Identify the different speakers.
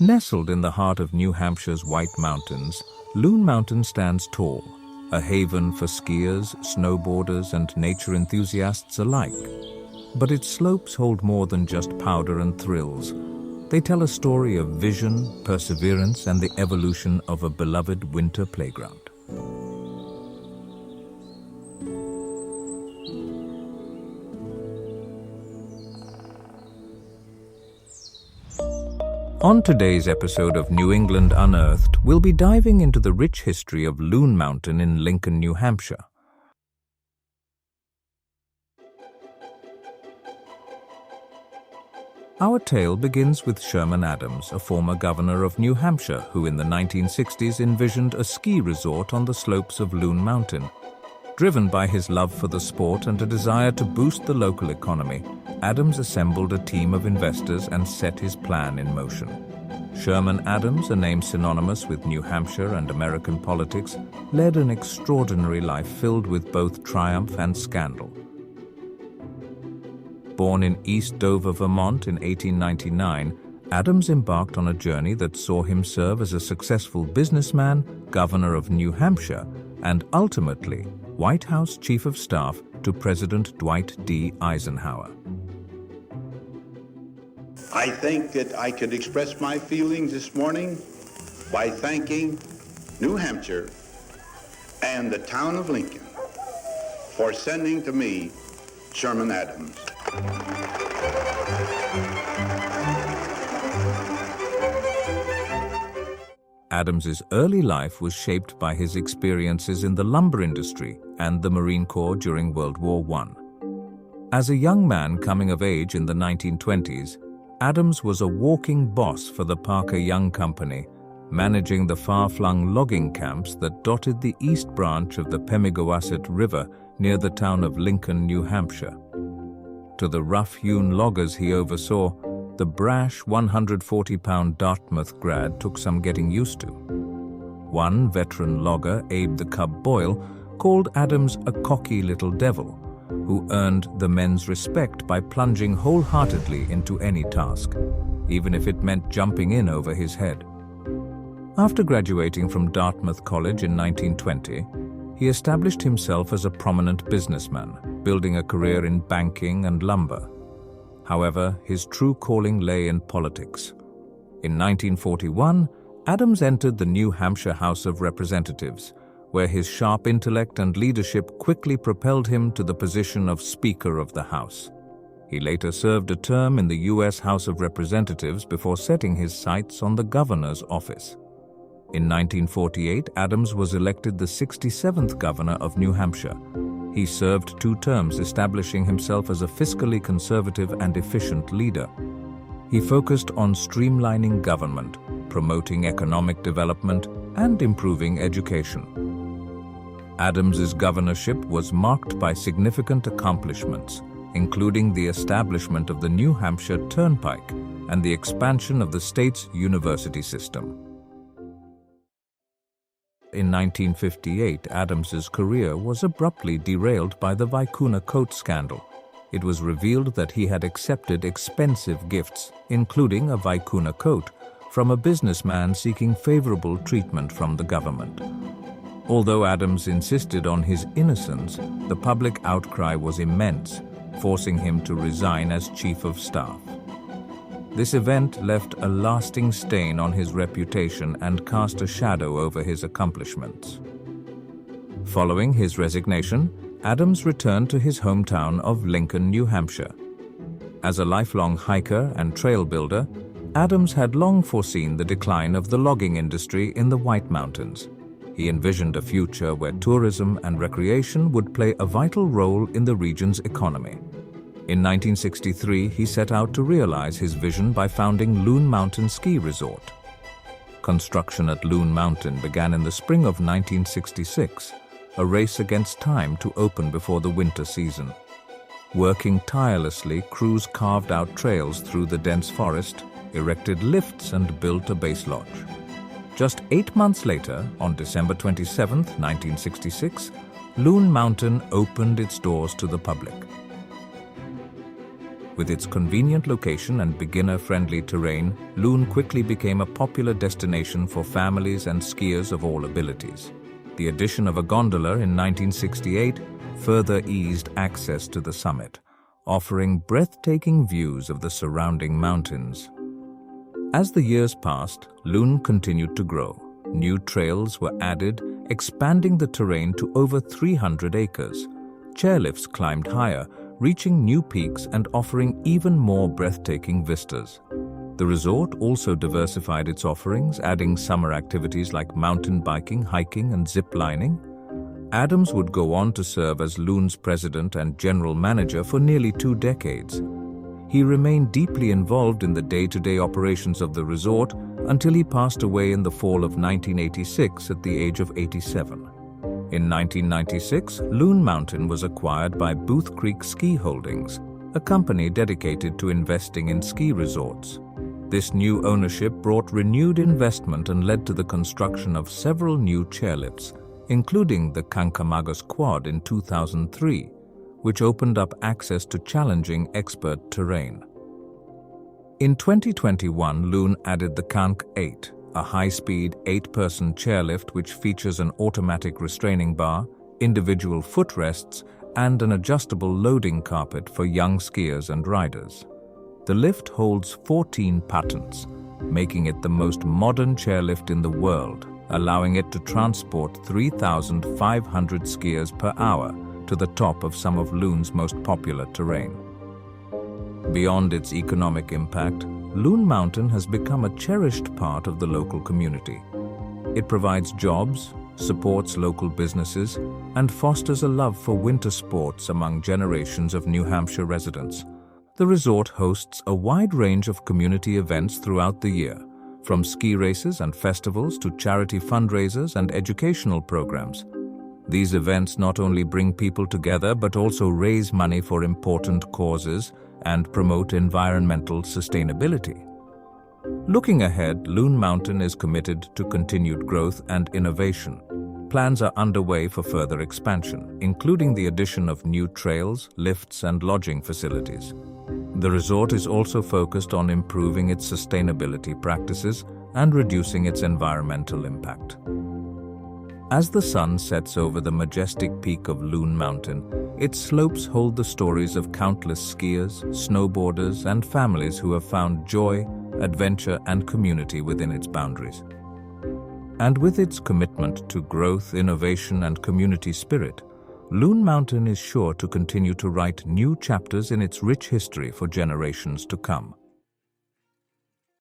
Speaker 1: Nestled in the heart of New Hampshire's White Mountains, Loon Mountain stands tall, a haven for skiers, snowboarders, and nature enthusiasts alike. But its slopes hold more than just powder and thrills. They tell a story of vision, perseverance, and the evolution of a beloved winter playground. On today's episode of New England Unearthed, we'll be diving into the rich history of Loon Mountain in Lincoln, New Hampshire. Our tale begins with Sherman Adams, a former governor of New Hampshire who in the 1960s envisioned a ski resort on the slopes of Loon Mountain. Driven by his love for the sport and a desire to boost the local economy, Adams assembled a team of investors and set his plan in motion. Sherman Adams, a name synonymous with New Hampshire and American politics, led an extraordinary life filled with both triumph and scandal. Born in East Dover, Vermont in 1899, Adams embarked on a journey that saw him serve as a successful businessman, governor of New Hampshire, and ultimately White House Chief of Staff to President Dwight D. Eisenhower.
Speaker 2: I think that I could express my feelings this morning by thanking New Hampshire and the town of Lincoln for sending to me Sherman Adams.
Speaker 1: Adams's early life was shaped by his experiences in the lumber industry and the Marine Corps during World War I. As a young man coming of age in the 1920s, Adams was a walking boss for the Parker Young Company, managing the far-flung logging camps that dotted the east branch of the Pemigewasset River near the town of Lincoln, New Hampshire. To the rough-hewn loggers he oversaw, the brash 140-pound Dartmouth grad took some getting used to. One veteran logger, Abe the Cub Boyle, called Adams a cocky little devil, who earned the men's respect by plunging wholeheartedly into any task, even if it meant jumping in over his head. After graduating from Dartmouth College in 1920, he established himself as a prominent businessman, building a career in banking and lumber. However, his true calling lay in politics. In 1941, Adams entered the New Hampshire House of Representatives, where his sharp intellect and leadership quickly propelled him to the position of Speaker of the House. He later served a term in the U.S. House of Representatives before setting his sights on the governor's office. In 1948, Adams was elected the 67th governor of New Hampshire. He served 2 terms, establishing himself as a fiscally conservative and efficient leader. He focused on streamlining government, promoting economic development, and improving education. Adams's governorship was marked by significant accomplishments, including the establishment of the New Hampshire Turnpike and the expansion of the state's university system. In 1958, Adams's career was abruptly derailed by the Vicuna coat scandal. It was revealed that he had accepted expensive gifts, including a Vicuna coat, from a businessman seeking favorable treatment from the government. Although Adams insisted on his innocence, the public outcry was immense, forcing him to resign as Chief of Staff. This event left a lasting stain on his reputation and cast a shadow over his accomplishments. Following his resignation, Adams returned to his hometown of Lincoln, New Hampshire. As a lifelong hiker and trail builder, Adams had long foreseen the decline of the logging industry in the White Mountains. He envisioned a future where tourism and recreation would play a vital role in the region's economy. In 1963, he set out to realize his vision by founding Loon Mountain Ski Resort. Construction at Loon Mountain began in the spring of 1966, a race against time to open before the winter season. Working tirelessly, crews carved out trails through the dense forest, erected lifts, and built a base lodge. Just 8 months later, on December 27, 1966, Loon Mountain opened its doors to the public. With its convenient location and beginner-friendly terrain, Loon quickly became a popular destination for families and skiers of all abilities. The addition of a gondola in 1968 further eased access to the summit, offering breathtaking views of the surrounding mountains. As the years passed, Loon continued to grow. New trails were added, expanding the terrain to over 300 acres. Chairlifts climbed higher, reaching new peaks and offering even more breathtaking vistas. The resort also diversified its offerings, adding summer activities like mountain biking, hiking, and zip lining. Adams would go on to serve as Loon's president and general manager for nearly 2 decades. He remained deeply involved in the day-to-day operations of the resort until he passed away in the fall of 1986 at the age of 87. In 1996, Loon Mountain was acquired by Booth Creek Ski Holdings, a company dedicated to investing in ski resorts. This new ownership brought renewed investment and led to the construction of several new chairlifts, including the Kancamagus Quad in 2003, which opened up access to challenging expert terrain. In 2021, Loon added the Kank 8, a high-speed 8-person chairlift which features an automatic restraining bar, individual footrests, and an adjustable loading carpet for young skiers and riders. The lift holds 14 patents, making it the most modern chairlift in the world, allowing it to transport 3,500 skiers per hour to the top of some of Loon's most popular terrain. Beyond its economic impact, Loon Mountain has become a cherished part of the local community. It provides jobs, supports local businesses, and fosters a love for winter sports among generations of New Hampshire residents. The resort hosts a wide range of community events throughout the year, from ski races and festivals to charity fundraisers and educational programs. These events not only bring people together but also raise money for important causes and promote environmental sustainability. Looking ahead, Loon Mountain is committed to continued growth and innovation. Plans are underway for further expansion, including the addition of new trails, lifts, and lodging facilities. The resort is also focused on improving its sustainability practices and reducing its environmental impact. As the sun sets over the majestic peak of Loon Mountain, its slopes hold the stories of countless skiers, snowboarders, and families who have found joy, adventure, and community within its boundaries. And with its commitment to growth, innovation, and community spirit, Loon Mountain is sure to continue to write new chapters in its rich history for generations to come.